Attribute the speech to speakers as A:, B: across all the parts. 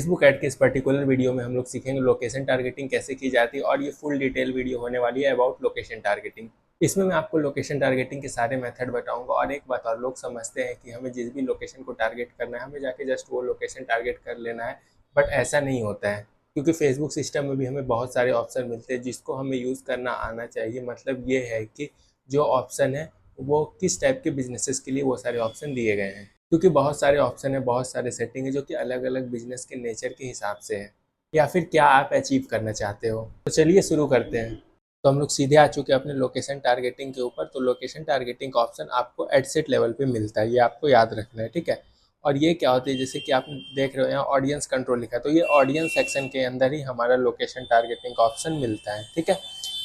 A: Facebook ad के इस particular video में हम लोग सीखेंगे लोकेशन टारगेटिंग कैसे की जाती है, और ये फुल डिटेल वीडियो होने वाली है अबाउट लोकेशन टारगेटिंग। इसमें मैं आपको लोकेशन टारगेटिंग के सारे मेथड बताऊंगा। और एक बात और, लोग समझते हैं कि हमें जिस भी लोकेशन को टारगेट करना है हमें जाके जस्ट वो लोकेशन टारगेट कर लेना है, बट ऐसा नहीं होता है। क्योंकि फेसबुक सिस्टम में भी हमें बहुत सारे ऑप्शन मिलते हैं जिसको हमें यूज़ करना आना चाहिए। मतलब ये है कि जो ऑप्शन है वो किस टाइप के बिजनेसेस के लिए वो सारे ऑप्शन दिए गए हैं, क्योंकि बहुत सारे ऑप्शन है, बहुत सारे सेटिंग है जो कि अलग अलग बिजनेस के नेचर के हिसाब से है, या फिर क्या आप अचीव करना चाहते हो। तो चलिए शुरू करते हैं। तो हम लोग सीधे आ चुके हैं अपने लोकेशन टारगेटिंग के ऊपर। तो लोकेशन टारगेटिंग का ऑप्शन आपको एडसेट लेवल पे मिलता है, ये आपको याद रखना है, ठीक है। और ये क्या होती है, जैसे कि आप देख रहे हो यहाँ ऑडियंस कंट्रोल लिखा है, तो ये ऑडियंस सेक्शन के अंदर ही हमारा लोकेशन टारगेटिंग का ऑप्शन मिलता है, ठीक है।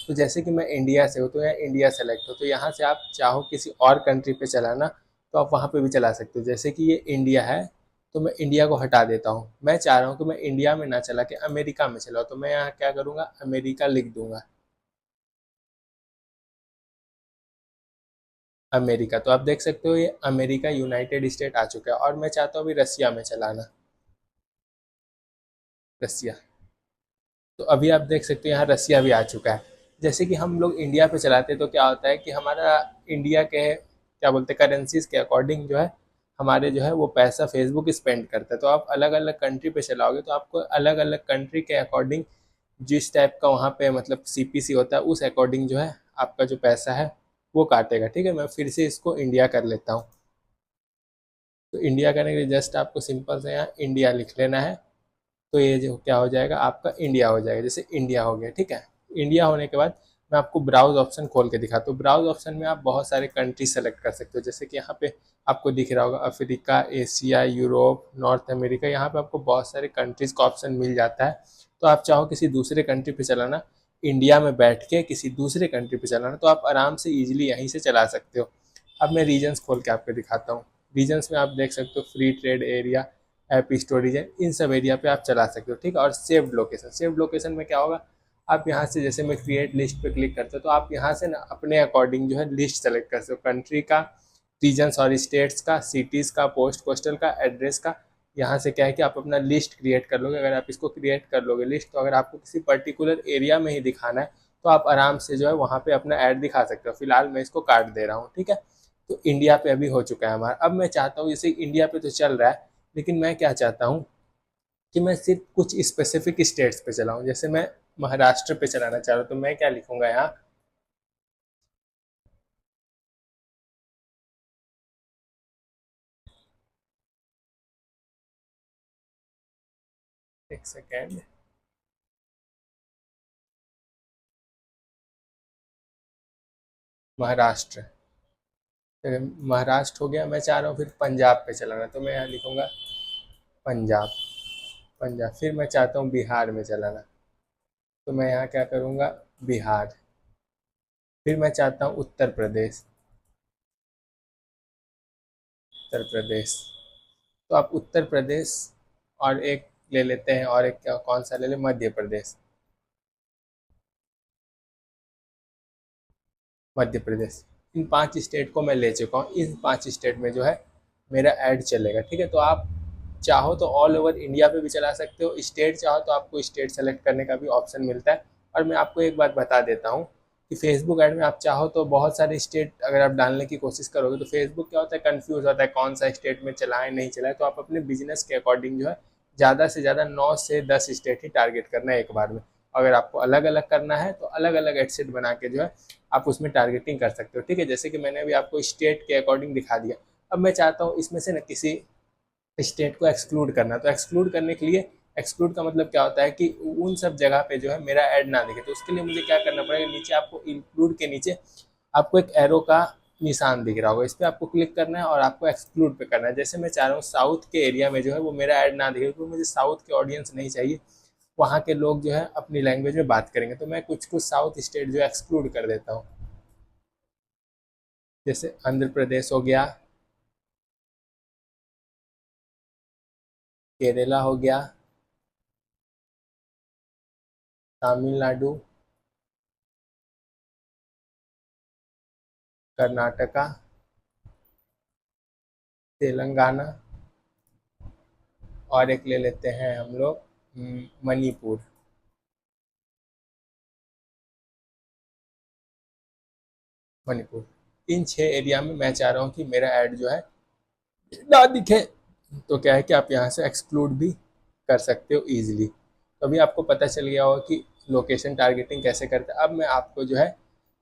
A: तो जैसे कि मैं इंडिया से हूँ तो यहाँ इंडिया सेलेक्ट हो, तो यहाँ से आप चाहो किसी और कंट्री पे चलाना तो आप वहाँ पे भी चला सकते हो। जैसे कि ये इंडिया है तो मैं इंडिया को हटा देता हूँ। मैं चाह रहा हूँ कि मैं इंडिया में ना चला के अमेरिका में चलाऊँ, तो मैं यहाँ क्या करूँगा, अमेरिका लिख दूंगा, अमेरिका। तो आप देख सकते हो ये अमेरिका यूनाइटेड स्टेट आ चुका है। और मैं चाहता हूँ अभी रसिया में चलाना, रसिया। तो अभी आप देख सकते हो यहाँ रसिया भी आ चुका है। जैसे कि हम लोग इंडिया पे चलाते हैं तो क्या होता है कि हमारा इंडिया के क्या बोलते हैं करेंसीज के अकॉर्डिंग जो है हमारे जो है वो पैसा फेसबुक स्पेंड करता है। तो आप अलग अलग कंट्री पे चलाओगे तो आपको अलग अलग कंट्री के अकॉर्डिंग जिस टाइप का वहाँ पे मतलब सीपीसी होता है उस अकॉर्डिंग जो है आपका जो पैसा है वो काटेगा, ठीक है। मैं फिर से इसको इंडिया कर लेता हूँ। तो इंडिया करने के लिए जस्ट आपको सिंपल से यहाँ इंडिया लिख लेना है। तो ये जो क्या हो जाएगा, आपका इंडिया हो जाएगा। जैसे इंडिया हो गया, ठीक है। इंडिया होने के बाद मैं आपको ब्राउज ऑप्शन खोल के दिखाता हूँ। ब्राउज ऑप्शन में आप बहुत सारे कंट्री सेलेक्ट कर सकते हो। जैसे कि यहाँ पे आपको दिख रहा होगा Africa, Asia, Europe, north America. यहाँ पे आपको बहुत सारे कंट्रीज का ऑप्शन मिल जाता है। तो आप चाहो किसी दूसरे कंट्री पे चलाना, इंडिया में बैठ के किसी दूसरे कंट्री पे चलाना, तो आप आराम से ईजिली यहीं से चला सकते हो। अब मैं रीजन्स खोल के आपको दिखाता हूँ। रीजन्स में आप देख सकते हो free trade area, app storage है, इन सब एरिया पे आप चला सकते हो, ठीक है। और सेव्ड लोकेशन, सेव्ड लोकेशन में क्या होगा, आप यहाँ से जैसे मैं क्रिएट लिस्ट पे क्लिक करता हूँ तो आप यहाँ से ना अपने अकॉर्डिंग जो है लिस्ट सेलेक्ट कर सकते हो, कंट्री का, रीजन्स और स्टेट्स का, सिटीज़ का, पोस्ट कोस्टल का, एड्रेस का। यहाँ से क्या है कि आप अपना लिस्ट क्रिएट कर लोगे। अगर आप इसको क्रिएट कर लोगे लिस्ट, तो अगर आपको किसी पर्टिकुलर एरिया में ही दिखाना है तो आप आराम से जो है वहाँ पे अपना ऐड दिखा सकते हो। फिलहाल मैं इसको काट दे रहा हूँ, ठीक है। तो इंडिया पे अभी हो चुका है हमारा। अब मैं चाहता हूँ, जैसे इंडिया पे तो चल रहा है, लेकिन मैं क्या चाहता हूँ कि मैं सिर्फ कुछ स्पेसिफिक स्टेट्स पे चलाऊं। जैसे मैं महाराष्ट्र पे चलाना चाह रहा हूँ, तो मैं क्या लिखूंगा यहाँ, एक सेकेंड, महाराष्ट्र। फिर महाराष्ट्र हो गया, मैं चाह रहा हूँ फिर पंजाब पे चलाना, तो मैं यहाँ लिखूंगा पंजाब, पंजाब। फिर मैं चाहता हूँ बिहार में चलाना, तो मैं यहाँ क्या करूँगा, बिहार। फिर मैं चाहता हूँ उत्तर प्रदेश, उत्तर प्रदेश। तो आप उत्तर प्रदेश और एक ले लेते हैं, और एक क्या कौन सा ले ले, मध्य प्रदेश, मध्य प्रदेश। इन 5 स्टेट को मैं ले चुका हूँ। इन 5 स्टेट में जो है मेरा ऐड चलेगा, ठीक है। तो आप चाहो तो ऑल ओवर इंडिया पे भी चला सकते हो, स्टेट चाहो तो आपको स्टेट सेलेक्ट करने का भी ऑप्शन मिलता है। और मैं आपको एक बात बता देता हूँ कि फेसबुक ऐड में आप चाहो तो बहुत सारे स्टेट अगर आप डालने की कोशिश करोगे तो फेसबुक क्या होता है, कंफ्यूज होता है कौन सा स्टेट में चलाएं नहीं चलाएं। तो आप अपने बिजनेस के अकॉर्डिंग जो है ज़्यादा से ज़्यादा 9 से 10 स्टेट ही टारगेट करना है एक बार में। अगर आपको अलग अलग करना है तो अलग अलग एडसेट बना के जो है आप उसमें टारगेटिंग कर सकते हो, ठीक है। जैसे कि मैंने अभी आपको स्टेट के अकॉर्डिंग दिखा दिया। अब मैं चाहता हूँ इसमें से ना किसी स्टेट को एक्सक्लूड करना। तो एक्सक्लूड करने के लिए, एक्सक्लूड का मतलब क्या होता है कि उन सब जगह पे जो है मेरा ऐड ना दिखे, तो उसके लिए मुझे क्या करना पड़ेगा, नीचे आपको इंक्लूड के नीचे आपको एक एरो का निशान दिख रहा होगा, इस पर आपको क्लिक करना है और आपको एक्सक्लूड पे करना है। जैसे मैं चाह रहा हूँ साउथ के एरिया में जो है वो मेरा ऐड ना दिखे, क्योंकि मुझे साउथ के ऑडियंस नहीं चाहिए। वहाँ के लोग जो है अपनी लैंग्वेज में बात करेंगे, तो मैं कुछ कुछ साउथ स्टेट जो एक्सक्लूड कर देता हूँ। जैसे आंध्र प्रदेश हो गया, केरला हो गया, तमिलनाडु, कर्नाटका, तेलंगाना, और एक ले लेते हैं हम लोग मणिपुर। मणिपुर, इन 6 एरिया में मैं चाह रहा हूँ कि मेरा ऐड जो है ना दिखे। तो क्या है कि आप यहाँ से एक्सक्लूड भी कर सकते हो ईजिली। तो अभी आपको पता चल गया होगा कि लोकेशन टारगेटिंग कैसे करते हैं। अब मैं आपको जो है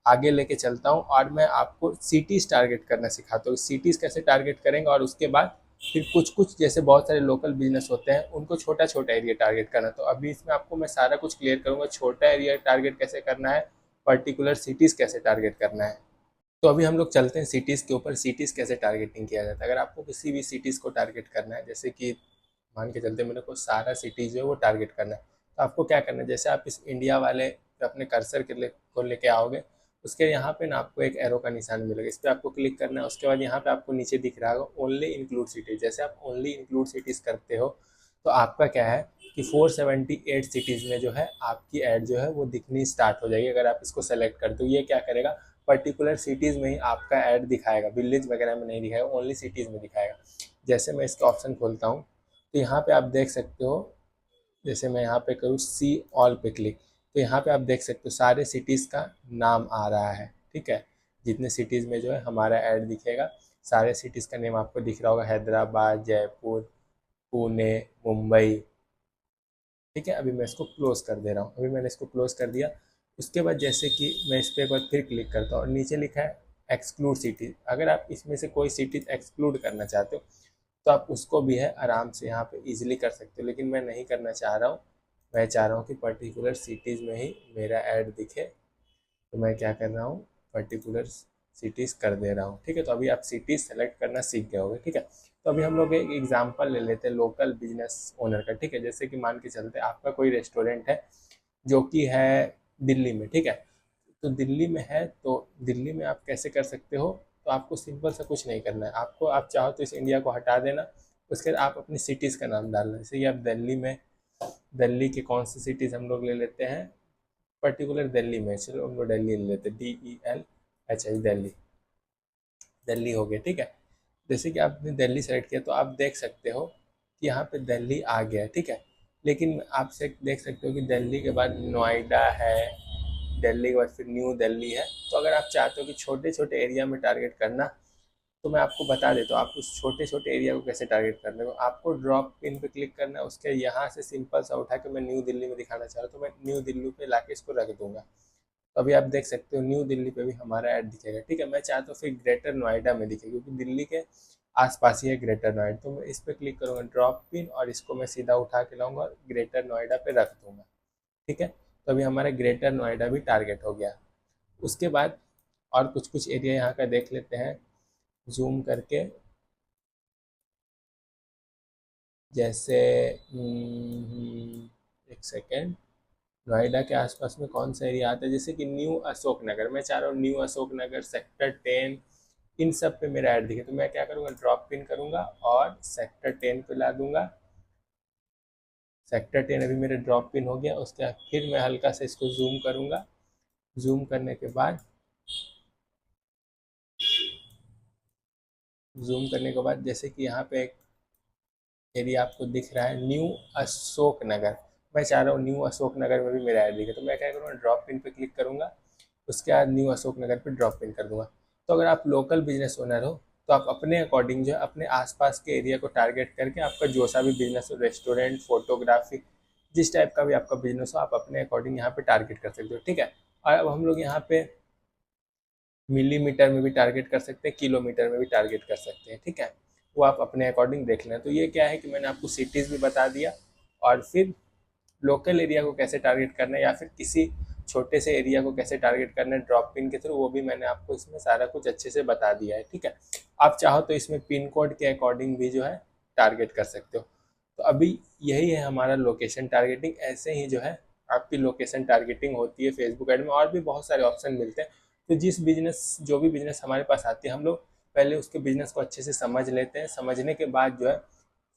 A: आगे लेके चलता हूँ और मैं आपको सिटीज़ टारगेट करना सिखाता हूँ। सिटीज़ कैसे टारगेट करेंगे और उसके बाद फिर कुछ कुछ जैसे बहुत सारे लोकल बिजनेस होते हैं उनको छोटा छोटा एरिया टारगेट करना। तो अभी इसमें आपको मैं सारा कुछ क्लियर करूँगा, छोटा एरिया टारगेट कैसे करना है, पर्टिकुलर सिटीज़ कैसे टारगेट करना है। तो अभी हम लोग चलते हैं सिटीज़ के ऊपर, सिटीज़ कैसे टारगेटिंग किया जाता है। अगर आपको किसी भी सिटीज़ को टारगेट करना है, जैसे कि मान के चलते मेरे को सारा सिटी जो है वो टारगेट करना है, तो आपको क्या करना है, जैसे आप इस इंडिया वाले अपने कर्सर के को लेके आओगे, उसके यहाँ पे ना आपको एक एरो का निशान मिलेगा, इस पर आपको क्लिक करना है। उसके बाद यहाँ पे आपको नीचे दिख रहा होगा ओनली इंक्लूड सिटीज़। जैसे आप ओनली इंक्लूड सिटीज़ करते हो तो आपका क्या है कि 478 सिटीज़ में जो है आपकी ऐड जो है वो दिखनी स्टार्ट हो जाएगी। अगर आप इसको सेलेक्ट कर दो, ये क्या करेगा, पर्टिकुलर सिटीज़ में ही आपका ऐड दिखाएगा, विलेज वगैरह में नहीं दिखाएगा, ओनली सिटीज़ में दिखाएगा। जैसे मैं इसका ऑप्शन खोलता हूँ तो यहाँ पे आप देख सकते हो, जैसे मैं यहाँ पे करूँ सी ऑल पे क्लिक, तो यहाँ पे आप देख सकते हो सारे सिटीज़ का नाम आ रहा है। ठीक है, जितने सिटीज़ में जो है हमारा ऐड दिखेगा, सारे सिटीज़ का नेम आपको दिख रहा होगा, हैदराबाद, जयपुर, पुणे, मुंबई। ठीक है, अभी मैं इसको क्लोज कर दे रहा हूँ। अभी मैंने इसको क्लोज कर दिया। उसके बाद जैसे कि मैं इस पर एक बार फिर क्लिक करता हूँ और नीचे लिखा है एक्सक्लूड सिटी। अगर आप इसमें से कोई सिटीज एक्सक्लूड करना चाहते हो तो आप उसको भी है आराम से यहाँ पे इजीली कर सकते हो, लेकिन मैं नहीं करना चाह रहा हूँ। मैं चाह रहा हूँ कि पर्टिकुलर सिटीज़ में ही मेरा ऐड दिखे, तो मैं क्या कर रहा हूँ, पर्टिकुलर सिटीज़ कर दे रहा हूँ। ठीक है, तो अभी आप सिटीज़ सेलेक्ट करना सीख गए होंगे। ठीक है, तो अभी हम लोग एक एग्जांपल ले लेते हैं लोकल बिजनेस ओनर का। ठीक है, जैसे कि मान के चलते आपका कोई रेस्टोरेंट है जो कि है दिल्ली में। ठीक है, तो दिल्ली में है, तो दिल्ली में आप कैसे कर सकते हो, तो आपको सिंपल सा कुछ नहीं करना है। आपको, आप चाहो तो इस इंडिया को हटा देना, उसके बाद आप अपनी सिटीज़ का नाम डालना। जैसे कि आप दिल्ली में, दिल्ली के कौन सी सिटीज़ हम लोग ले लेते हैं, पर्टिकुलर दिल्ली में, चलो हम लोग दिल्ली ले लेते हैं, DELHI, दिल्ली। दिल्ली हो गया। ठीक है, जैसे कि आपने दिल्ली सेलेक्ट किया तो आप देख सकते हो कि यहाँ पे दिल्ली आ गया है। ठीक है, लेकिन आप से देख सकते हो कि दिल्ली के बाद नोएडा है, दिल्ली के बाद फिर न्यू दिल्ली है। तो अगर आप चाहते हो कि छोटे छोटे एरिया में टारगेट करना, तो मैं आपको बता देता हूँ आप उस छोटे छोटे एरिया को कैसे टारगेट करने को। आपको ड्रॉप पिन पे क्लिक करना है, उसके यहाँ से सिंपल सा उठा के मैं न्यू दिल्ली में दिखाना चाह रहा हूँ, तो मैं न्यू दिल्ली पे लाके इसको रख दूंगा। तो अभी आप देख सकते हो न्यू दिल्ली पे भी हमारा ऐड दिखेगा। ठीक है, मैं चाहता हूँ फिर ग्रेटर नोएडा में दिखे, क्योंकि दिल्ली के आसपास ही है ग्रेटर नोएडा। तो मैं इस पर क्लिक करूँगा ड्रॉप पिन और इसको मैं सीधा उठा के लाऊंगा और ग्रेटर नोएडा पे रख दूंगा। ठीक है, तो अभी हमारा ग्रेटर नोएडा भी टारगेट हो गया। उसके बाद और कुछ कुछ एरिया यहाँ का देख लेते हैं जूम करके। जैसे एक सेकेंड, नोएडा के आसपास में कौन सा एरिया आता है, जैसे कि न्यू अशोक नगर। मैं चाह रहा हूँ न्यू अशोक नगर, सेक्टर 10, इन सब पे मेरा ऐड दिखे। तो मैं क्या करूँगा, ड्रॉप पिन करूँगा और सेक्टर 10 पे ला दूंगा। सेक्टर 10 अभी मेरे ड्रॉप पिन हो गया। उसके बाद फिर मैं हल्का से इसको जूम करूँगा। जूम करने के बाद, जैसे कि यहाँ पे एक एरिया आपको दिख रहा है न्यू अशोक नगर, मैं चाह रहा हूँ न्यू अशोक नगर में भी मेरा ऐड दिखे। तो मैं क्या करूँगा, ड्रॉप पिन पे क्लिक करूँगा, उसके बाद न्यू अशोक नगर पे ड्रॉप पिन कर दूंगा। तो अगर आप लोकल बिजनेस ओनर हो तो आप अपने अकॉर्डिंग जो है अपने आसपास के एरिया को टारगेट करके आपका जो सा भी बिजनेस हो, रेस्टोरेंट, फोटोग्राफी, जिस टाइप का भी आपका बिजनेस हो, आप अपने अकॉर्डिंग यहाँ पे टारगेट कर सकते हो। ठीक है, और अब हम लोग यहाँ पे मिलीमीटर में भी टारगेट कर सकते हैं, किलोमीटर में भी टारगेट कर सकते हैं। ठीक है, वो आप अपने अकॉर्डिंग देख लें। तो ये क्या है कि मैंने आपको सिटीज़ भी बता दिया और फिर लोकल एरिया को कैसे टारगेट करना है या फिर किसी छोटे से एरिया को कैसे टारगेट करना है ड्रॉप पिन के थ्रू, वो भी मैंने आपको इसमें सारा कुछ अच्छे से बता दिया है। ठीक है, आप चाहो तो इसमें पिन कोड के अकॉर्डिंग भी जो है टारगेट कर सकते हो। तो अभी यही है हमारा लोकेशन टारगेटिंग। ऐसे ही जो है आपकी लोकेशन टारगेटिंग होती है फेसबुक ऐड में। और भी बहुत सारे ऑप्शन मिलते हैं। तो जो भी बिजनेस हमारे पास आती है, हम लोग पहले उसके बिजनेस को अच्छे से समझ लेते हैं। समझने के बाद जो है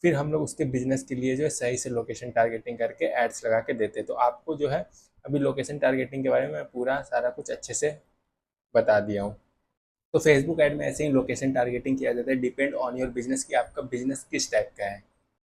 A: फिर हम लोग उसके बिजनेस के लिए जो है सही से लोकेशन टारगेटिंग करके एड्स लगा के देते हैं। तो आपको जो है अभी लोकेशन टारगेटिंग के बारे में पूरा सारा कुछ अच्छे से बता दिया हूँ। तो फेसबुक ऐड में ऐसे ही लोकेशन टारगेटिंग किया जाता है, डिपेंड ऑन योर बिजनेस कि आपका बिजनेस किस टाइप का है।